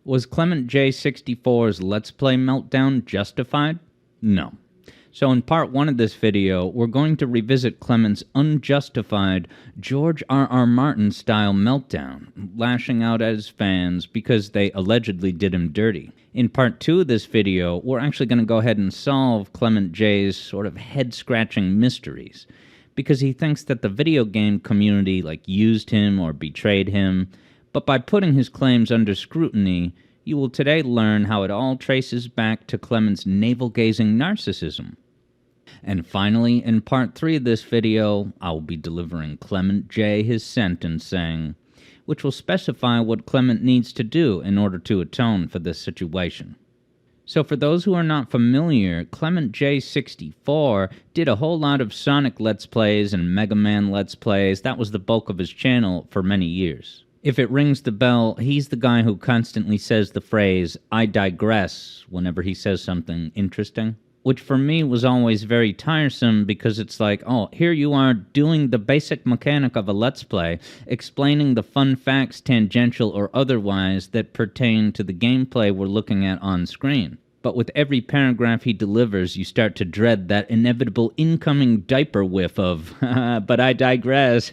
Was Clement J64's Let's Play Meltdown justified? No. So in part 1 of this video, we're going to revisit Clement's unjustified George R.R. Martin-style meltdown, lashing out at his fans because they allegedly did him dirty. In part 2 of this video, we're actually going to go ahead and solve Clement J's sort of head-scratching mysteries, because he thinks that the video game community used him or betrayed him, but by putting his claims under scrutiny, you will today learn how it all traces back to Clement's navel-gazing narcissism. And finally, in part 3 of this video, I will be delivering Clement J his sentencing, which will specify what Clement needs to do in order to atone for this situation. So for those who are not familiar, Clement J64 did a whole lot of Sonic Let's Plays and Mega Man Let's Plays. That was the bulk of his channel for many years. If it rings the bell, he's the guy who constantly says the phrase, "I digress," whenever he says something interesting. Which for me was always very tiresome because it's like, oh, here you are doing the basic mechanic of a Let's Play, explaining the fun facts, tangential or otherwise, that pertain to the gameplay we're looking at on screen. But with every paragraph he delivers, you start to dread that inevitable incoming diaper whiff of, but I digress.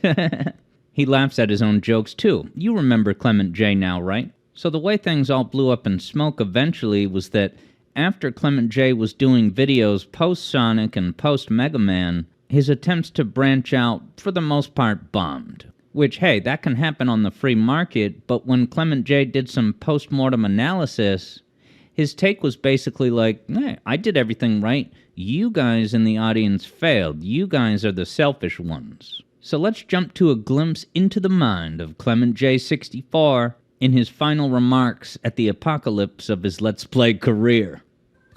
He laughs at his own jokes too. You remember Clement J now, right? So the way things all blew up in smoke eventually was that after Clement J was doing videos post-Sonic and post-Mega Man, his attempts to branch out, for the most part, bombed. Which, hey, that can happen on the free market, but when Clement J did some post-mortem analysis, his take was basically like, hey, I did everything right. You guys in the audience failed. You guys are the selfish ones. So let's jump to a glimpse into the mind of Clement J64 in his final remarks at the apocalypse of his Let's Play career.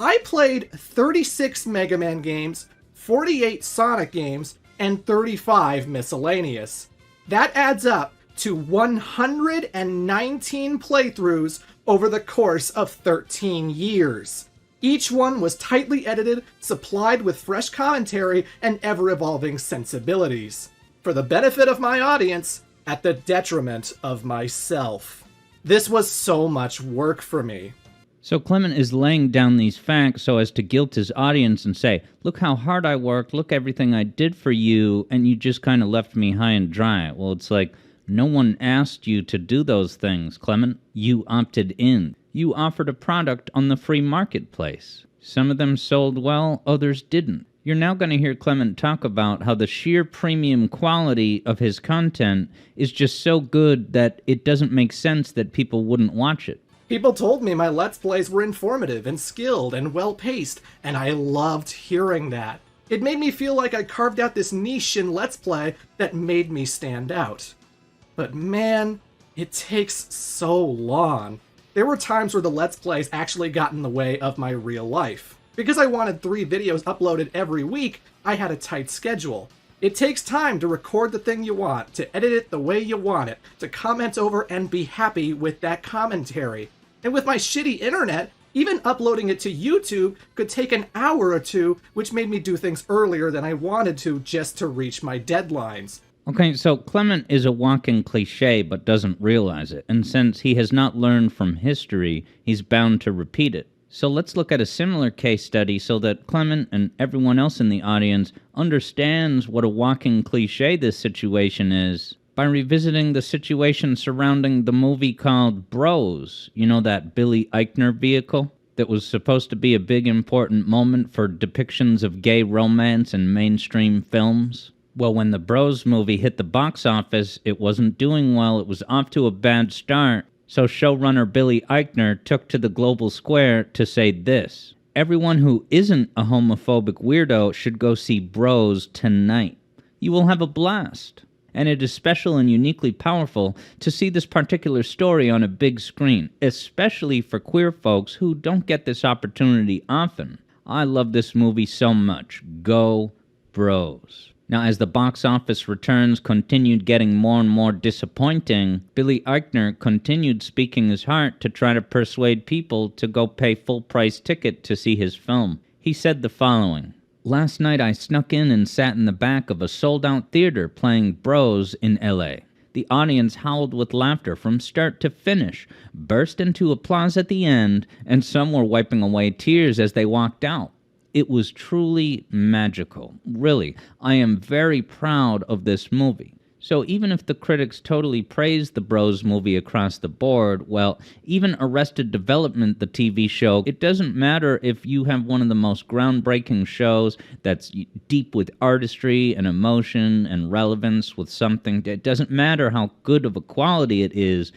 I played 36 Mega Man games, 48 Sonic games, and 35 miscellaneous. That adds up to 119 playthroughs over the course of 13 years. Each one was tightly edited, supplied with fresh commentary, and ever-evolving sensibilities. For the benefit of my audience, at the detriment of myself. This was so much work for me. So Clement is laying down these facts so as to guilt his audience and say, look how hard I worked, look everything I did for you, and you just kind of left me high and dry. Well, it's like, no one asked you to do those things, Clement. You opted in. You offered a product on the free marketplace. Some of them sold well, others didn't. You're now going to hear Clement talk about how the sheer premium quality of his content is just so good that it doesn't make sense that people wouldn't watch it. People told me my Let's Plays were informative and skilled and well-paced, and I loved hearing that. It made me feel like I carved out this niche in Let's Play that made me stand out. But man, it takes so long. There were times where the Let's Plays actually got in the way of my real life. Because I wanted 3 videos uploaded every week, I had a tight schedule. It takes time to record the thing you want, to edit it the way you want it, to comment over and be happy with that commentary. And with my shitty internet, even uploading it to YouTube could take an hour or 2, which made me do things earlier than I wanted to just to reach my deadlines. Okay, so Clement is a walking cliche but doesn't realize it, and since he has not learned from history, he's bound to repeat it. So let's look at a similar case study so that Clement and everyone else in the audience understands what a walking cliche this situation is by revisiting the situation surrounding the movie called Bros. You know, that Billy Eichner vehicle that was supposed to be a big important moment for depictions of gay romance in mainstream films? Well, when the Bros movie hit the box office, it wasn't doing well, it was off to a bad start. So showrunner Billy Eichner took to the global square to say this: everyone who isn't a homophobic weirdo should go see Bros tonight. You will have a blast. And it is special and uniquely powerful to see this particular story on a big screen, especially for queer folks who don't get this opportunity often. I love this movie so much. Go Bros. Now, as the box office returns continued getting more and more disappointing, Billy Eichner continued speaking his heart to try to persuade people to go pay full-price ticket to see his film. He said the following: last night I snuck in and sat in the back of a sold-out theater playing Bros in LA. The audience howled with laughter from start to finish, burst into applause at the end, and some were wiping away tears as they walked out. It was truly magical. Really, I am very proud of this movie. So even if the critics totally praised the Bros movie across the board, well, even Arrested Development, the TV show, it doesn't matter if you have one of the most groundbreaking shows that's deep with artistry and emotion and relevance with something. It doesn't matter how good of a quality it is.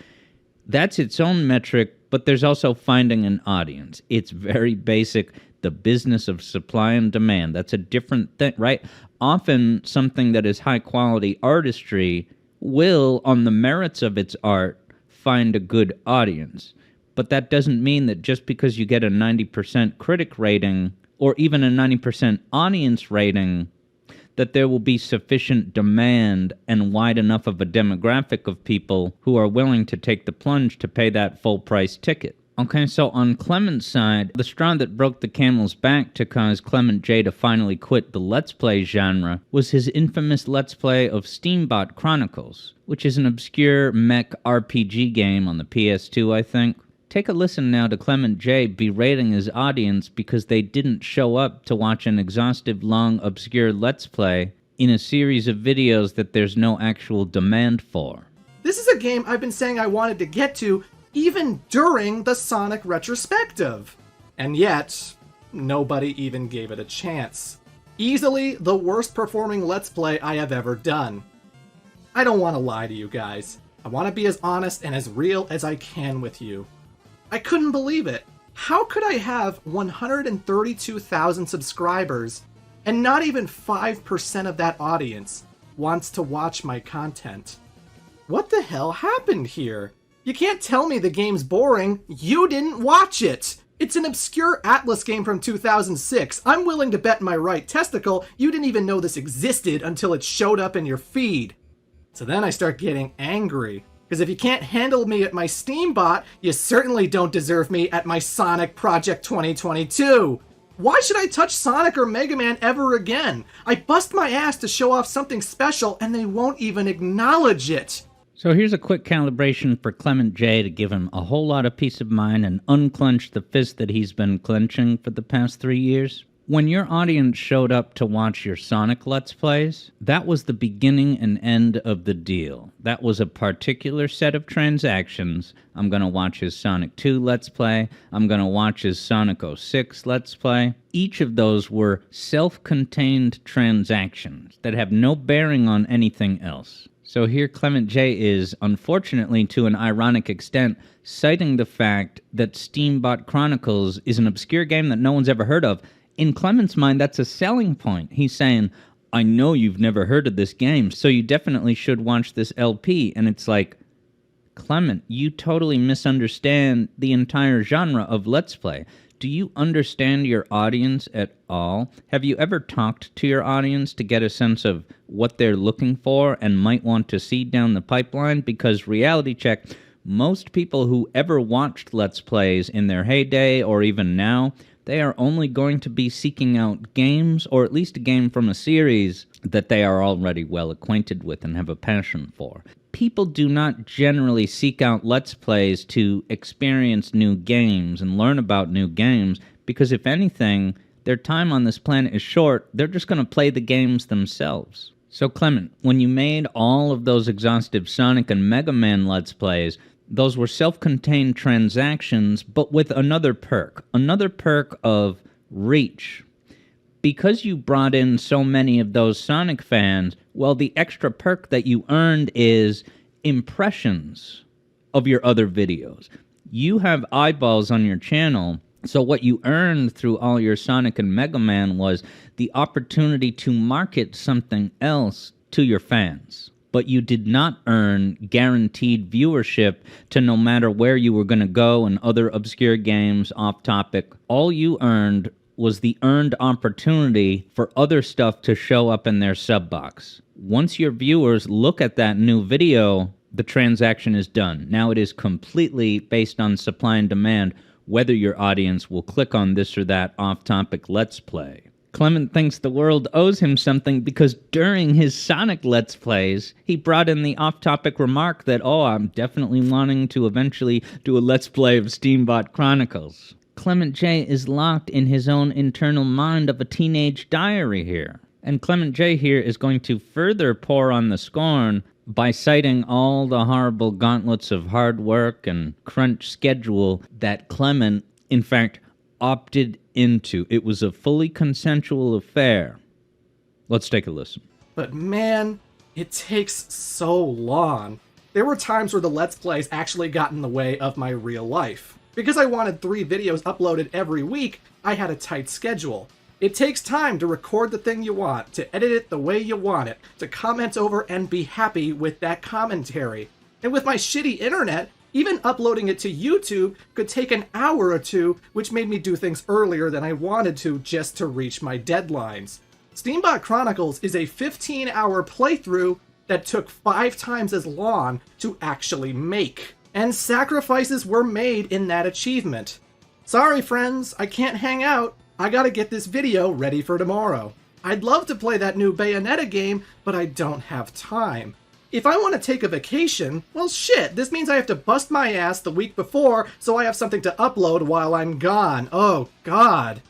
That's its own metric, but there's also finding an audience. It's very basic. The business of supply and demand. That's a different thing, right? Often something that is high-quality artistry will, on the merits of its art, find a good audience. But that doesn't mean that just because you get a 90% critic rating, or even a 90% audience rating, that there will be sufficient demand and wide enough of a demographic of people who are willing to take the plunge to pay that full-price ticket. Okay, so on Clement's side, the straw that broke the camel's back to cause Clement J to finally quit the Let's Play genre was his infamous Let's Play of Steambot Chronicles, which is an obscure mech RPG game on the PS2, I think. Take a listen now to Clement J berating his audience because they didn't show up to watch an exhaustive, long, obscure Let's Play in a series of videos that there's no actual demand for. This is a game I've been saying I wanted to get to even during the Sonic retrospective. And yet, nobody even gave it a chance. Easily the worst performing Let's Play I have ever done. I don't want to lie to you guys. I want to be as honest and as real as I can with you. I couldn't believe it. How could I have 132,000 subscribers and not even 5% of that audience wants to watch my content? What the hell happened here? You can't tell me the game's boring. You didn't watch it. It's an obscure Atlas game from 2006. I'm willing to bet my right testicle you didn't even know this existed until it showed up in your feed. So then I start getting angry. Because if you can't handle me at my Steambot, you certainly don't deserve me at my Sonic Project 2022. Why should I touch Sonic or Mega Man ever again? I bust my ass to show off something special and they won't even acknowledge it. So here's a quick calibration for Clement J to give him a whole lot of peace of mind and unclench the fist that he's been clenching for the past 3 years. When your audience showed up to watch your Sonic Let's Plays, that was the beginning and end of the deal. That was a particular set of transactions. I'm going to watch his Sonic 2 Let's Play. I'm going to watch his Sonic 06 Let's Play. Each of those were self-contained transactions that have no bearing on anything else. So here Clement J is, unfortunately to an ironic extent, citing the fact that Steambot Chronicles is an obscure game that no one's ever heard of. In Clement's mind, that's a selling point. He's saying, I know you've never heard of this game, so you definitely should watch this LP. And it's like, Clement, you totally misunderstand the entire genre of Let's Play. Do you understand your audience at all? Have you ever talked to your audience to get a sense of what they're looking for and might want to see down the pipeline? Because reality check, most people who ever watched Let's Plays in their heyday or even now, they are only going to be seeking out games, or at least a game from a series that they are already well acquainted with and have a passion for. People do not generally seek out Let's Plays to experience new games and learn about new games, because if anything, their time on this planet is short. They're just going to play the games themselves. So Clement, when you made all of those exhaustive Sonic and Mega Man Let's Plays, those were self-contained transactions, but with another perk of reach. Because you brought in so many of those Sonic fans, well, the extra perk that you earned is impressions of your other videos. You have eyeballs on your channel, so what you earned through all your Sonic and Mega Man was the opportunity to market something else to your fans. But you did not earn guaranteed viewership to no matter where you were going to go and other obscure games off topic. All you earned was the earned opportunity for other stuff to show up in their sub box. Once your viewers look at that new video, the transaction is done. Now it is completely based on supply and demand, whether your audience will click on this or that off-topic Let's Play. Clement thinks the world owes him something because during his Sonic Let's Plays, he brought in the off-topic remark that, oh, I'm definitely wanting to eventually do a Let's Play of Steambot Chronicles. Clement J is locked in his own internal mind of a teenage diary here. And Clement J here is going to further pour on the scorn by citing all the horrible gauntlets of hard work and crunch schedule that Clement, in fact, opted into. It was a fully consensual affair. Let's take a listen. But man, it takes so long. There were times where the Let's Plays actually got in the way of my real life. Because I wanted 3 videos uploaded every week, I had a tight schedule. It takes time to record the thing you want, to edit it the way you want it, to comment over and be happy with that commentary. And with my shitty internet, even uploading it to YouTube could take an hour or 2, which made me do things earlier than I wanted to just to reach my deadlines. Steambot Chronicles is a 15-hour playthrough that took 5 times as long to actually make. And sacrifices were made in that achievement. Sorry friends, I can't hang out. I gotta get this video ready for tomorrow. I'd love to play that new Bayonetta game, but I don't have time. If I want to take a vacation, well shit, this means I have to bust my ass the week before so I have something to upload while I'm gone. Oh god.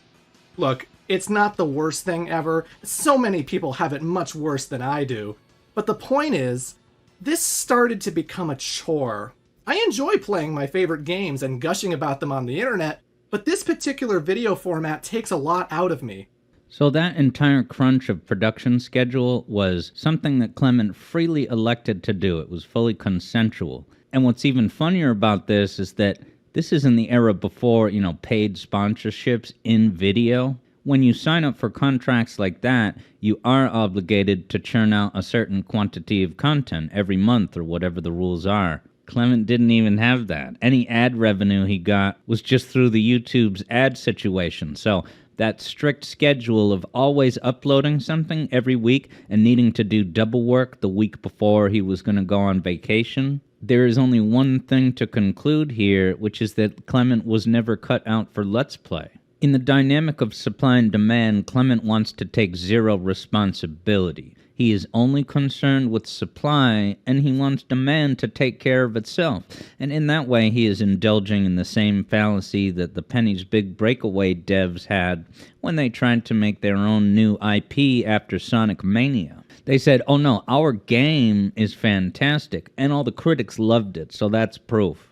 Look, it's not the worst thing ever. So many people have it much worse than I do. But the point is, this started to become a chore. I enjoy playing my favorite games and gushing about them on the internet, but this particular video format takes a lot out of me. So that entire crunch of production schedule was something that Clement freely elected to do. It was fully consensual. And what's even funnier about this is that this is in the era before, paid sponsorships in video. When you sign up for contracts like that, you are obligated to churn out a certain quantity of content every month or whatever the rules are. Clement didn't even have that. Any ad revenue he got was just through the YouTube's ad situation. So that strict schedule of always uploading something every week and needing to do double work the week before he was going to go on vacation, there is only one thing to conclude here, which is that Clement was never cut out for Let's Play. In the dynamic of supply and demand, Clement wants to take zero responsibility. He is only concerned with supply, and he wants demand to take care of itself. And in that way, he is indulging in the same fallacy that the Penny's Big Breakaway devs had when they tried to make their own new IP after Sonic Mania. They said, oh no, our game is fantastic, and all the critics loved it, so that's proof.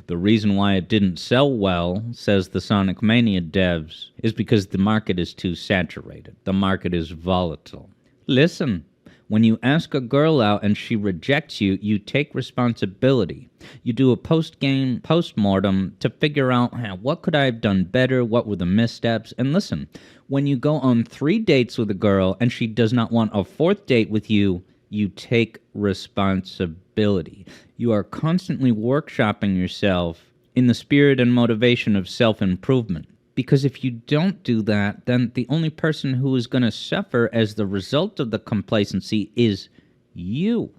The reason why it didn't sell well, says the Sonic Mania devs, is because the market is too saturated. The market is volatile. Listen. When you ask a girl out and she rejects you, you take responsibility. You do a post-game post-mortem to figure out, what could I have done better, what were the missteps, and listen, when you go on 3 dates with a girl and she does not want a 4th date with you, you take responsibility. You are constantly workshopping yourself in the spirit and motivation of self-improvement. Because if you don't do that, then the only person who is going to suffer as the result of the complacency is you.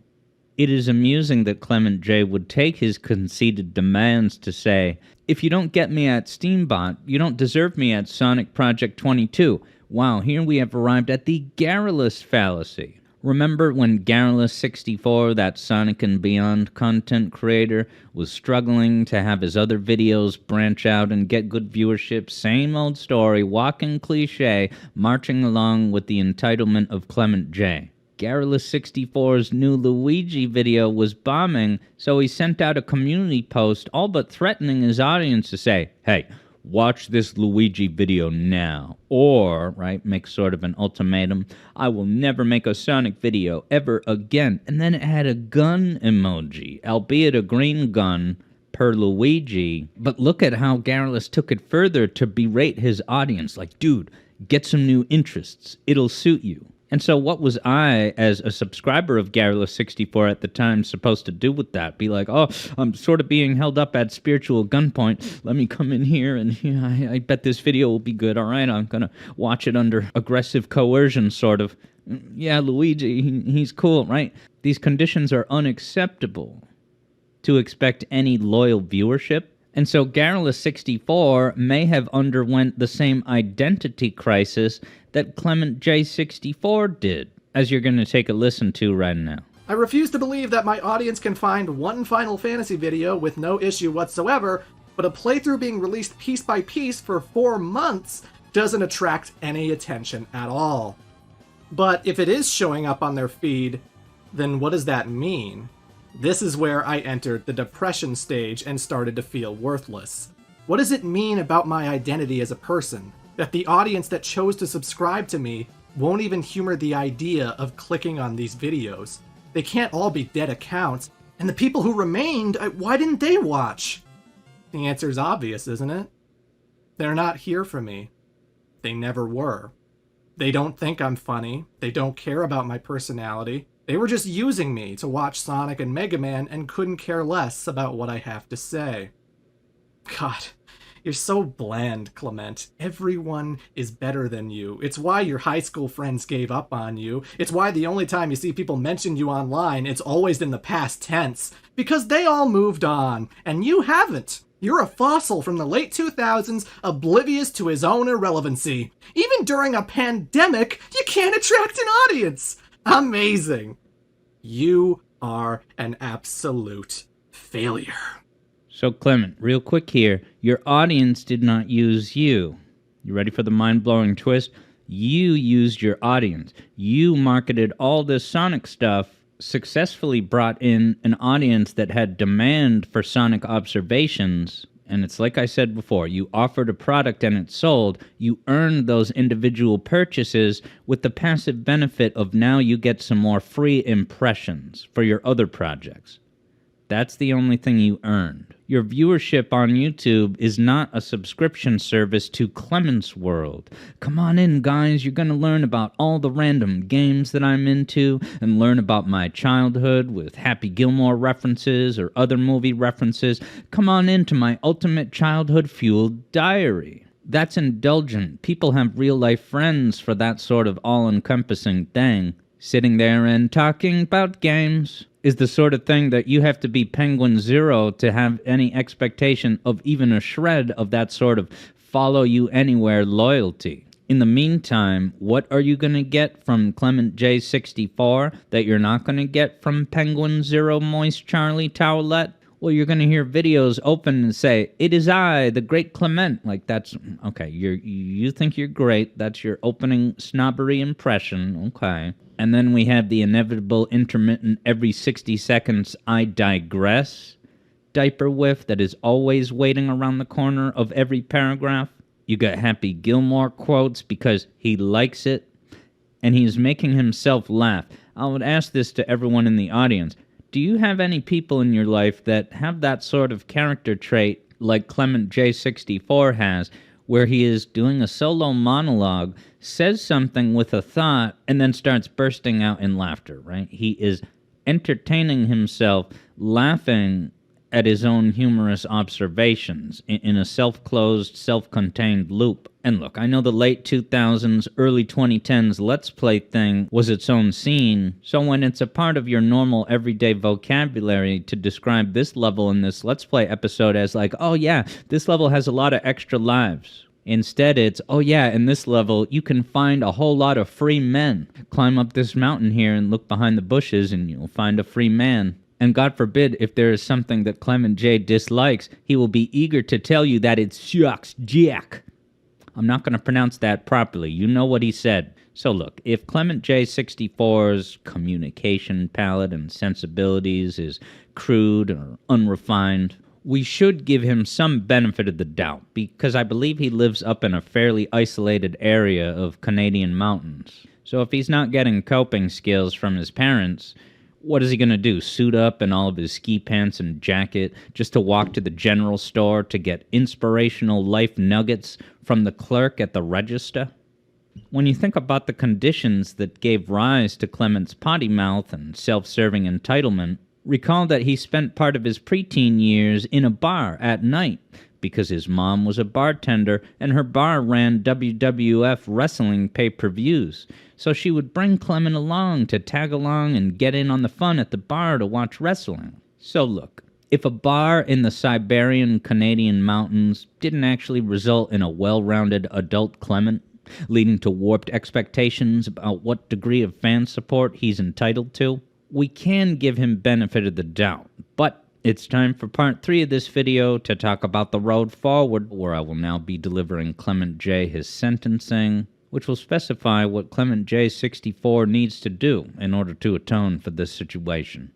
It is amusing that Clement J would take his conceited demands to say, if you don't get me at Steambot, you don't deserve me at Sonic Project 22. Wow, here we have arrived at the Geralus fallacy. Remember when Geralus64, that Sonic and Beyond content creator, was struggling to have his other videos branch out and get good viewership? Same old story, walking cliche, marching along with the entitlement of Clement J. Geralus64's new Luigi video was bombing, so he sent out a community post all but threatening his audience to say, hey, watch this Luigi video now. Or, make sort of an ultimatum, I will never make a Sonic video ever again. And then it had a gun emoji, albeit a green gun, per Luigi. But look at how Geralus took it further to berate his audience. Like, dude, get some new interests. It'll suit you. And so what was I, as a subscriber of Geralus64 at the time, supposed to do with that? Be like, oh, I'm sort of being held up at spiritual gunpoint. Let me come in here and I bet this video will be good. All right, I'm going to watch it under aggressive coercion, sort of. Yeah, Luigi, he's cool, right? These conditions are unacceptable to expect any loyal viewership. And so Geralus64 may have underwent the same identity crisis that ClementJ64 did, as you're going to take a listen to right now. I refuse to believe that my audience can find one Final Fantasy video with no issue whatsoever, but a playthrough being released piece by piece for 4 months doesn't attract any attention at all. But if it is showing up on their feed, then what does that mean? This is where I entered the depression stage and started to feel worthless. What does it mean about my identity as a person that the audience that chose to subscribe to me won't even humor the idea of clicking on these videos? They can't all be dead accounts, and the people who remained, why didn't they watch? The answer's obvious, isn't it? They're not here for me. They never were. They don't think I'm funny. They don't care about my personality. They were just using me to watch Sonic and Mega Man and couldn't care less about what I have to say. God, you're so bland, Clement. Everyone is better than you. It's why your high school friends gave up on you. It's why the only time you see people mention you online, it's always in the past tense. Because they all moved on, and you haven't. You're a fossil from the late 2000s, oblivious to his own irrelevancy. Even during a pandemic, you can't attract an audience. Amazing. You are an absolute failure. So Clement, real quick here, your audience did not use you. You ready for the mind-blowing twist? You used your audience. You marketed all this Sonic stuff, successfully brought in an audience that had demand for Sonic observations, and it's like I said before, you offered a product and it sold, you earned those individual purchases with the passive benefit of now you get some more free impressions for your other projects. That's the only thing you earned. Your viewership on YouTube is not a subscription service to Clement's World. Come on in, guys. You're going to learn about all the random games that I'm into and learn about my childhood with Happy Gilmore references or other movie references. Come on into my ultimate childhood-fueled diary. That's indulgent. People have real-life friends for that sort of all-encompassing thing. Sitting there and talking about games is the sort of thing that you have to be Penguin Zero to have any expectation of even a shred of that sort of follow-you-anywhere loyalty. In the meantime, what are you going to get from ClementJ64 that you're not going to get from Penguin Zero Moist Charlie Towelette? Well, you're going to hear videos open and say, "It is I, the great Clement." Like, that's, okay, you think you're great. That's your opening snobbery impression. Okay. And then we have the inevitable intermittent every 60 seconds I digress diaper whiff that is always waiting around the corner of every paragraph. You got Happy Gilmore quotes because he likes it, and he's making himself laugh. I would ask this to everyone in the audience. Do you have any people in your life that have that sort of character trait like ClementJ64 has, where he is doing a solo monologue, says something with a thought, and then starts bursting out in laughter, right? He is entertaining himself, laughing at his own humorous observations in a self-closed, self-contained loop. And look, I know the late 2000s, early 2010s Let's Play thing was its own scene, so when it's a part of your normal everyday vocabulary to describe this level in this Let's Play episode as like, oh yeah, this level has a lot of extra lives. Instead, it's, oh yeah, in this level, you can find a whole lot of free men. Climb up this mountain here and look behind the bushes and you'll find a free man. And God forbid, if there is something that Clement J dislikes, he will be eager to tell you that it sucks jack. I'm not going to pronounce that properly. You know what he said. So look, if ClementJ64's communication palette and sensibilities is crude or unrefined, we should give him some benefit of the doubt, because I believe he lives up in a fairly isolated area of Canadian mountains. So if he's not getting coping skills from his parents, what is he going to do? Suit up in all of his ski pants and jacket just to walk to the general store to get inspirational life nuggets from the clerk at the register? When you think about the conditions that gave rise to Clement's potty mouth and self-serving entitlement, recall that he spent part of his preteen years in a bar at night because his mom was a bartender and her bar ran WWF wrestling pay-per-views. So she would bring Clement along to tag along and get in on the fun at the bar to watch wrestling. So look, if a bar in the Siberian Canadian mountains didn't actually result in a well-rounded adult Clement, leading to warped expectations about what degree of fan support he's entitled to. We can give him benefit of the doubt, but it's time for part 3 of this video to talk about the road forward, where I will now be delivering Clement J his sentencing, which will specify what Clement J 64 needs to do in order to atone for this situation.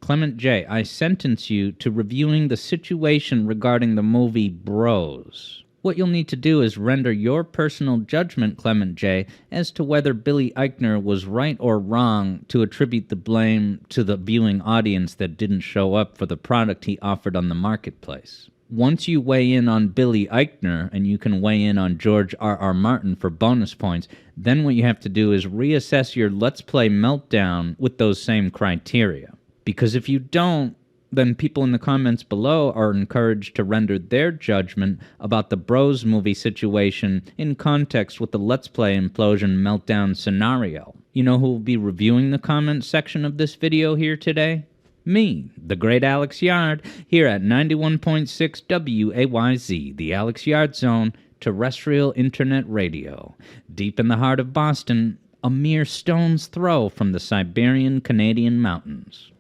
Clement J, I sentence you to reviewing the situation regarding the movie Bros. What you'll need to do is render your personal judgment, Clement J, as to whether Billy Eichner was right or wrong to attribute the blame to the viewing audience that didn't show up for the product he offered on the marketplace. Once you weigh in on Billy Eichner, and you can weigh in on George R.R. Martin for bonus points, then what you have to do is reassess your Let's Play Meltdown with those same criteria. Because if you don't, then people in the comments below are encouraged to render their judgment about the Bros movie situation in context with the Let's Play Implosion Meltdown scenario. You know who will be reviewing the comments section of this video here today? Me, the great Alex Yard, here at 91.6 WAYZ, the Alex Yard Zone, terrestrial internet radio. Deep in the heart of Boston, a mere stone's throw from the Siberian Canadian mountains.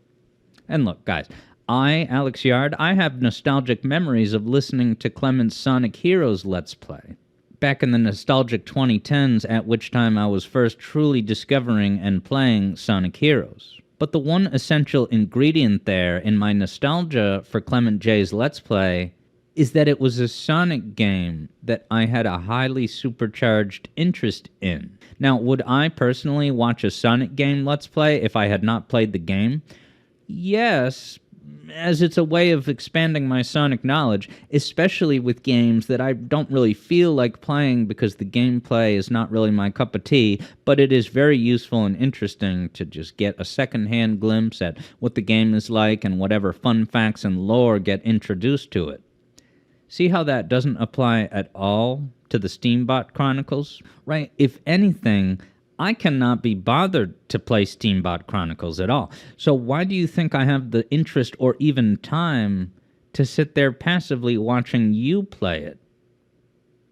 And look, guys, I, Alex Yard, I have nostalgic memories of listening to Clement's Sonic Heroes Let's Play. Back in the nostalgic 2010s, at which time I was first truly discovering and playing Sonic Heroes. But the one essential ingredient there in my nostalgia for Clement J's Let's Play is that it was a Sonic game that I had a highly supercharged interest in. Now, would I personally watch a Sonic game Let's Play if I had not played the game? Yes, as it's a way of expanding my Sonic knowledge, especially with games that I don't really feel like playing because the gameplay is not really my cup of tea, but it is very useful and interesting to just get a second-hand glimpse at what the game is like and whatever fun facts and lore get introduced to it. See how that doesn't apply at all to the Steambot Chronicles? Right? If anything, I cannot be bothered to play Steambot Chronicles at all. So why do you think I have the interest or even time to sit there passively watching you play it?